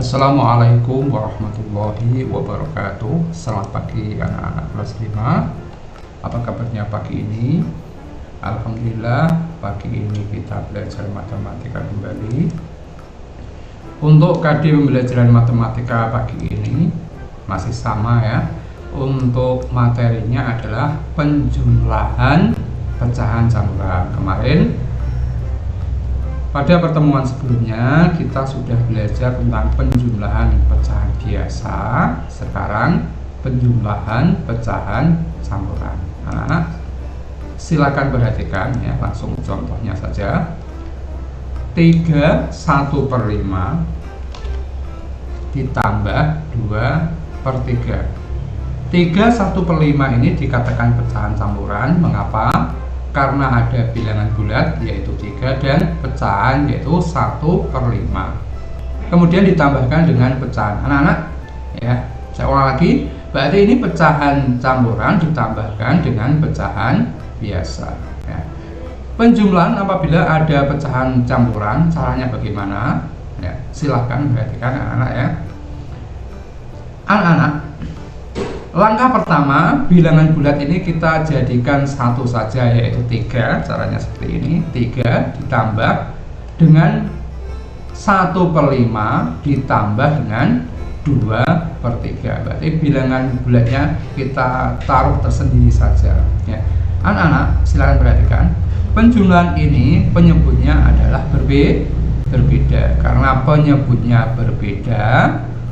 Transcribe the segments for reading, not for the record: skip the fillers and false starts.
Assalamualaikum warahmatullahi wabarakatuh. Selamat pagi anak-anak kelas 5. Apa kabarnya pagi ini? Alhamdulillah, pagi ini kita belajar matematika kembali. Untuk KD pembelajaran matematika pagi ini masih sama ya. Untuk materinya adalah penjumlahan pecahan campuran. Kemarin pada pertemuan sebelumnya kita sudah belajar tentang penjumlahan pecahan biasa. Sekarang penjumlahan pecahan campuran. Anak-anak silakan perhatikan ya, langsung contohnya saja. 3 1/5 ditambah 2/3. 3 1/5 ini dikatakan pecahan campuran. Mengapa? Karena ada bilangan bulat yaitu 3 dan pecahan yaitu 1/5. Kemudian ditambahkan dengan pecahan. Anak-anak ya, saya ulang lagi. Berarti ini pecahan campuran ditambahkan dengan pecahan biasa ya. Penjumlahan apabila ada pecahan campuran, caranya bagaimana ya, silahkan perhatikan anak-anak ya. Anak-anak, langkah pertama, bilangan bulat ini kita jadikan satu saja yaitu 3. Caranya seperti ini. 3 ditambah dengan 1/5 ditambah dengan 2/3. Berarti bilangan bulatnya kita taruh tersendiri saja ya. Anak-anak silakan perhatikan. Penjumlahan ini penyebutnya adalah berbeda. Karena penyebutnya berbeda,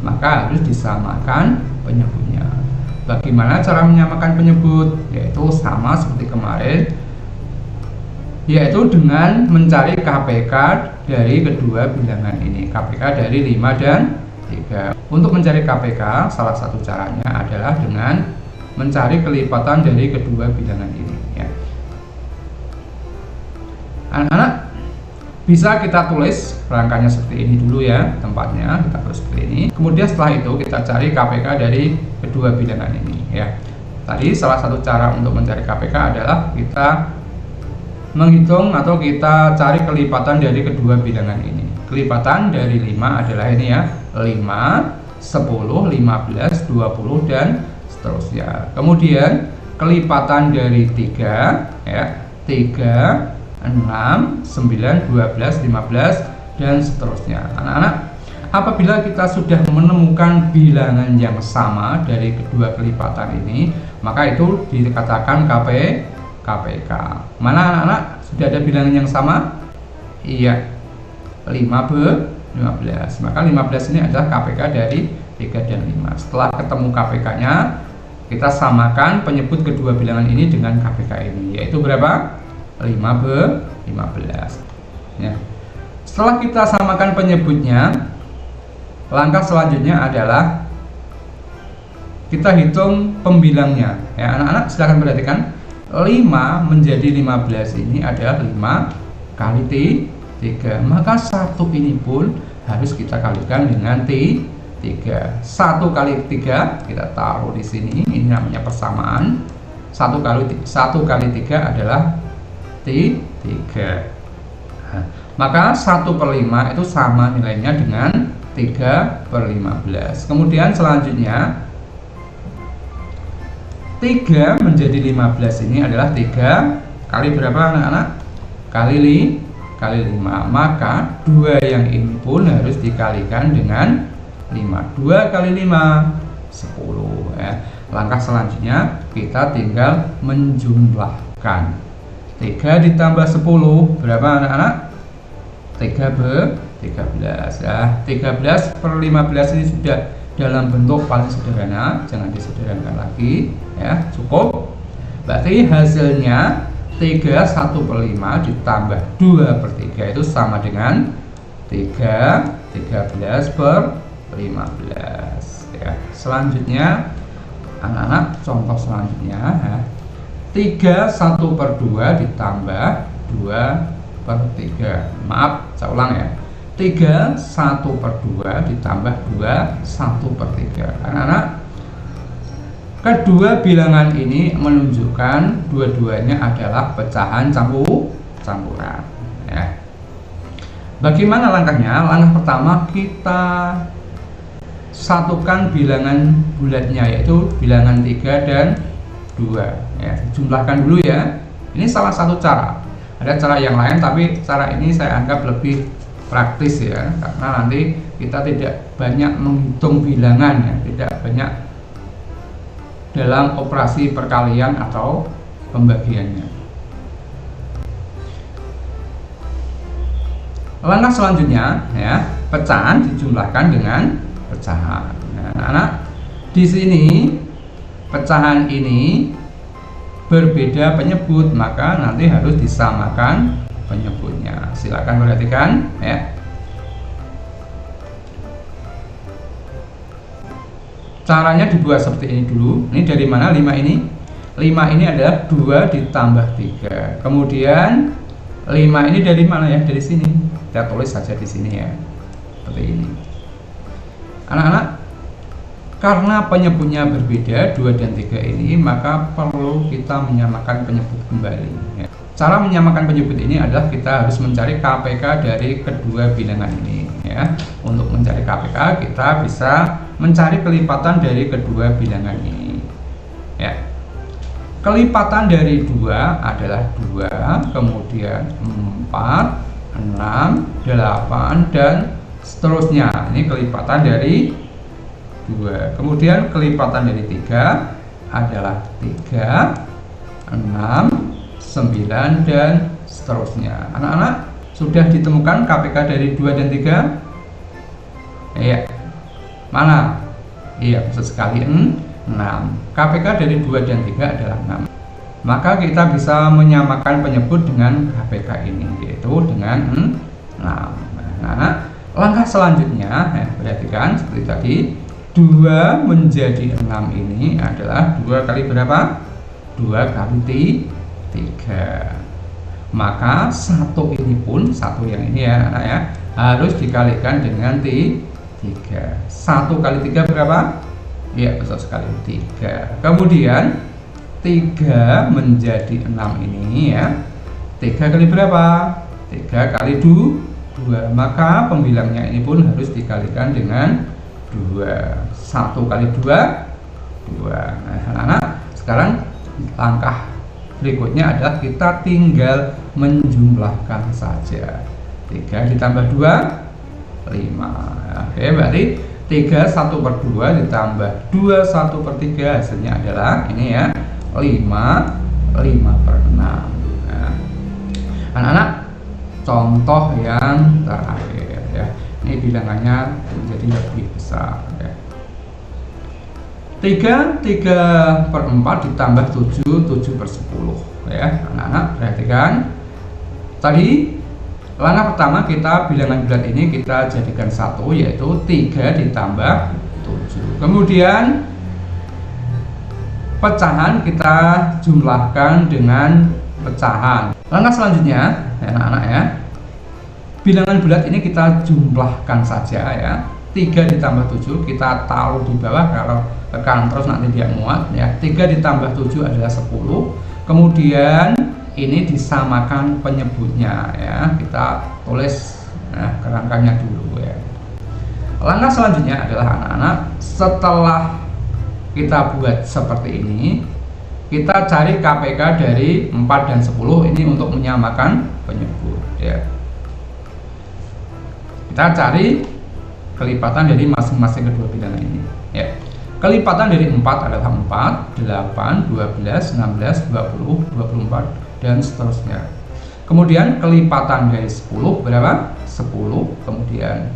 maka harus disamakan penyebutnya. Bagaimana cara menyamakan penyebut? Yaitu sama seperti kemarin, yaitu dengan mencari KPK dari kedua bilangan ini. KPK dari 5 dan 3. Untuk mencari KPK, salah satu caranya adalah dengan mencari kelipatan dari kedua bilangan ini ya. Anak-anak, bisa kita tulis rangkanya seperti ini dulu ya, tempatnya kita tulis seperti ini. Kemudian setelah itu kita cari KPK dari kedua bilangan ini ya. Tadi salah satu cara untuk mencari KPK adalah kita menghitung atau kita cari kelipatan dari kedua bilangan ini. Kelipatan dari 5 adalah ini ya, 5, 10, 15, 20 dan seterusnya. Kemudian kelipatan dari 3 ya, 3, 6, 9, 12, 15 dan seterusnya. Anak-anak, apabila kita sudah menemukan bilangan yang sama dari kedua kelipatan ini, maka itu dikatakan KPK. Mana anak-anak? Sudah ada bilangan yang sama? Iya, 5/15. Maka 15 ini adalah KPK dari 3 dan 5. Setelah ketemu KPK-nya, kita samakan penyebut kedua bilangan ini dengan KPK ini, yaitu berapa? 5/15 ya. Setelah kita samakan penyebutnya, langkah selanjutnya adalah kita hitung pembilangnya ya. Anak-anak silakan perhatikan. 5 menjadi 15 ini adalah 5 kali 3. Maka 1 ini pun harus kita kalikan dengan 3. 1 kali 3 kita taruh di sini. Ini namanya persamaan. 1 kali 3 adalah 3. Nah, maka 1/5 itu sama nilainya dengan 3/15. Kemudian selanjutnya 3 menjadi 15 ini adalah 3 kali berapa anak-anak? Kali 5. Maka 2 yang ini pun harus dikalikan dengan 5. 2 kali 5 10 ya. Langkah selanjutnya kita tinggal menjumlahkan. 3 ditambah 10 berapa anak-anak? 13 ya. 13/15 ini sudah dalam bentuk paling sederhana, jangan disederhanakan lagi ya, cukup. Berarti hasilnya 3 1/5 ditambah 2/3 itu sama dengan 13/15 ya. Selanjutnya anak-anak, contoh selanjutnya ya. 3 1/2 ditambah 2/3. Maaf, saya ulang ya. 3 1/2 ditambah 2 1/3. Anak-anak, kedua bilangan ini menunjukkan dua-duanya adalah pecahan campuran ya. Bagaimana langkahnya? Langkah pertama, kita satukan bilangan bulatnya, yaitu bilangan 3 dan 2 ya. Jumlahkan dulu ya. Ini salah satu cara. Ada cara yang lain, tapi cara ini saya anggap lebih praktis ya, karena nanti kita tidak banyak menghitung bilangan ya, tidak banyak dalam operasi perkalian atau pembagiannya. Langkah selanjutnya ya, pecahan dijumlahkan dengan pecahan. Nah, anak-anak, di sini pecahan ini berbeda penyebut, maka nanti harus disamakan penyebutnya. Silakan perhatikan ya. Caranya dibuat seperti ini dulu. Ini dari mana 5 ini? 5 ini adalah 2 ditambah 3. Kemudian 5 ini dari mana ya? Dari sini. Kita tulis saja di sini ya. Seperti ini. Anak-anak, karena penyebutnya berbeda 2 dan 3 ini, maka perlu kita menyamakan penyebut kembali ya. Cara menyamakan penyebut ini adalah kita harus mencari KPK dari kedua bilangan ini ya. Untuk mencari KPK, kita bisa mencari kelipatan dari kedua bilangan ini ya. Kelipatan dari 2 adalah 2, kemudian 4, 6, 8 dan seterusnya. Ini kelipatan dari 2. Kemudian kelipatan dari 3 adalah 3, 6, 9 dan seterusnya. Anak-anak, sudah ditemukan KPK dari 2 dan 3? Iya. Mana? Iya, bisa sekali 6. KPK dari 2 dan 3 adalah 6. Maka kita bisa menyamakan penyebut dengan KPK ini, yaitu dengan 6. Nah, langkah selanjutnya ya, perhatikan seperti tadi, 2 menjadi 6 ini adalah 2 kali berapa? 2 kali 3. Maka 1 ini pun, 1 yang ini ya anak ya, harus dikalikan dengan 3. 1 kali 3 berapa? Ya, betul sekali, 3. Kemudian 3 menjadi 6 ini ya, 3 kali berapa? 3 kali 2. Maka pembilangnya ini pun harus dikalikan dengan 2. 1 kali 2, 2. Nah, anak-anak, sekarang langkah berikutnya adalah kita tinggal menjumlahkan saja. 3 ditambah 2, 5. Oke, berarti 3 1/2 ditambah 2 1/3 hasilnya adalah ini ya, 5/6. Nah, anak-anak, contoh yang terakhir ya. Ini bilangannya menjadi lebih besar ya. 3/4 ditambah 7/10 ya. Anak-anak, perhatikan. Tadi langkah pertama, kita bilangan bulat ini kita jadikan 1, yaitu 3 ditambah 7. Kemudian pecahan kita jumlahkan dengan pecahan. Langkah selanjutnya ya anak-anak ya, bilangan bulat ini kita jumlahkan saja ya. 3 ditambah 7 kita taruh di bawah, kalau tekan terus nanti dia muat ya. 3 ditambah 7 adalah 10. Kemudian ini disamakan penyebutnya ya, kita tulis kerangkanya dulu ya. Langkah selanjutnya adalah anak-anak, setelah kita buat seperti ini, kita cari KPK dari 4 dan 10 ini untuk menyamakan penyebut ya. Kita cari kelipatan dari masing-masing kedua bilangan ini ya. Kelipatan dari 4 adalah 4, 8, 12, 16, 20, 24 dan seterusnya. Kemudian kelipatan dari 10 berapa? 10, kemudian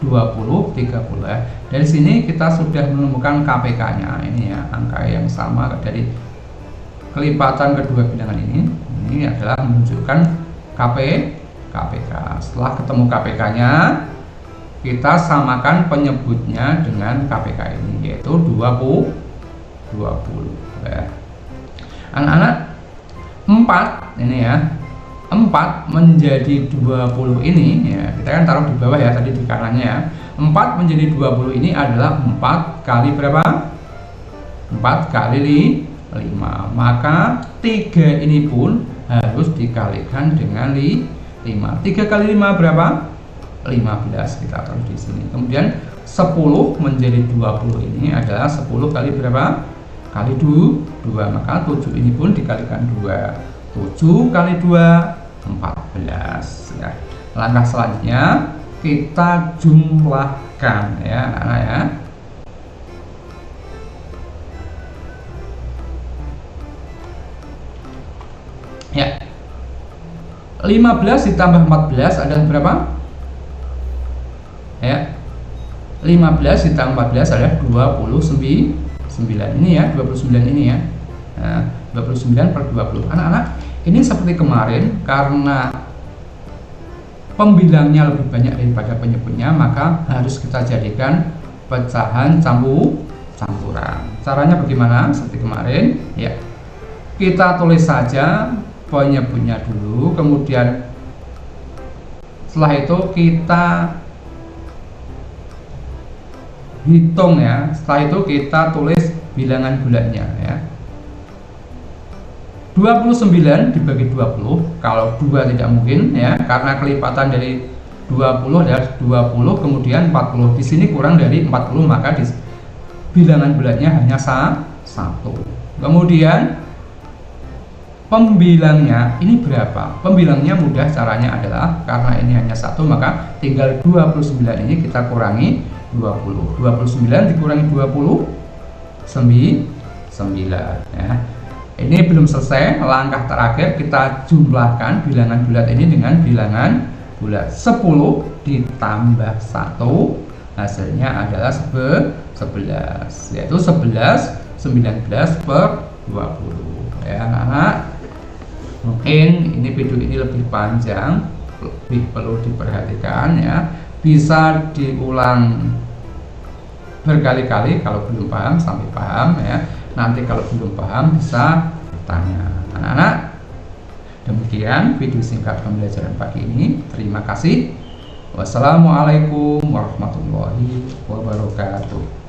20, 30 ya. Dari sini kita sudah menemukan KPK-nya. Ini ya, angka yang sama dari kelipatan kedua bilangan ini. Ini adalah menunjukkan KPK. Setelah ketemu KPK-nya, kita samakan penyebutnya dengan KPK ini, yaitu 20 ya. Anak-anak, 4 ini ya, 4 menjadi 20 ini ya, kita kan taruh di bawah ya tadi di kanannya ya. 4 menjadi 20 ini adalah 4 kali berapa? 4 kali 5. Maka 3 ini pun harus dikalikan dengan 5. 3 kali 5 berapa? 15, kita taruh di sini. Kemudian 10 menjadi 20 ini adalah 10 kali berapa? Kali 2, maka 7 ini pun dikalikan 2. 7 kali 2, 14 ya. Langkah selanjutnya kita jumlahkan ya anak ya. Ya. 15 ditambah 14 adalah berapa? Ya. 15 ditambah 14 adalah 29 ini ya, 29 ini ya. Nah, 29 per 20. Anak-anak, ini seperti kemarin karena pembilangnya lebih banyak daripada penyebutnya, maka harus kita jadikan pecahan campuran. Caranya bagaimana? Seperti kemarin ya. Kita tulis saja penyebutnya dulu, kemudian setelah itu kita hitung ya. Setelah itu kita tulis bilangan bulatnya ya. 29 dibagi 20, kalau 2 tidak mungkin ya, karena kelipatan dari 20 adalah 20 kemudian 40. Di sini kurang dari 40, maka di bilangan bulatnya hanya 1. Kemudian pembilangnya ini berapa? Pembilangnya mudah, caranya adalah karena ini hanya 1, maka tinggal 29 ini kita kurangi 20. 29 dikurangi 20, 9 ya. Ini belum selesai, langkah terakhir kita jumlahkan bilangan bulat ini dengan bilangan bulat. 10 ditambah 1 hasilnya adalah 11, yaitu 19 per 20 ya anak-anak. Mungkin ini video ini lebih panjang, lebih perlu diperhatikan ya. Bisa diulang berkali-kali kalau belum paham sampai paham ya. Nanti kalau belum paham bisa bertanya. Anak-anak, demikian video singkat pembelajaran pagi ini. Terima kasih. Wassalamualaikum warahmatullahi wabarakatuh.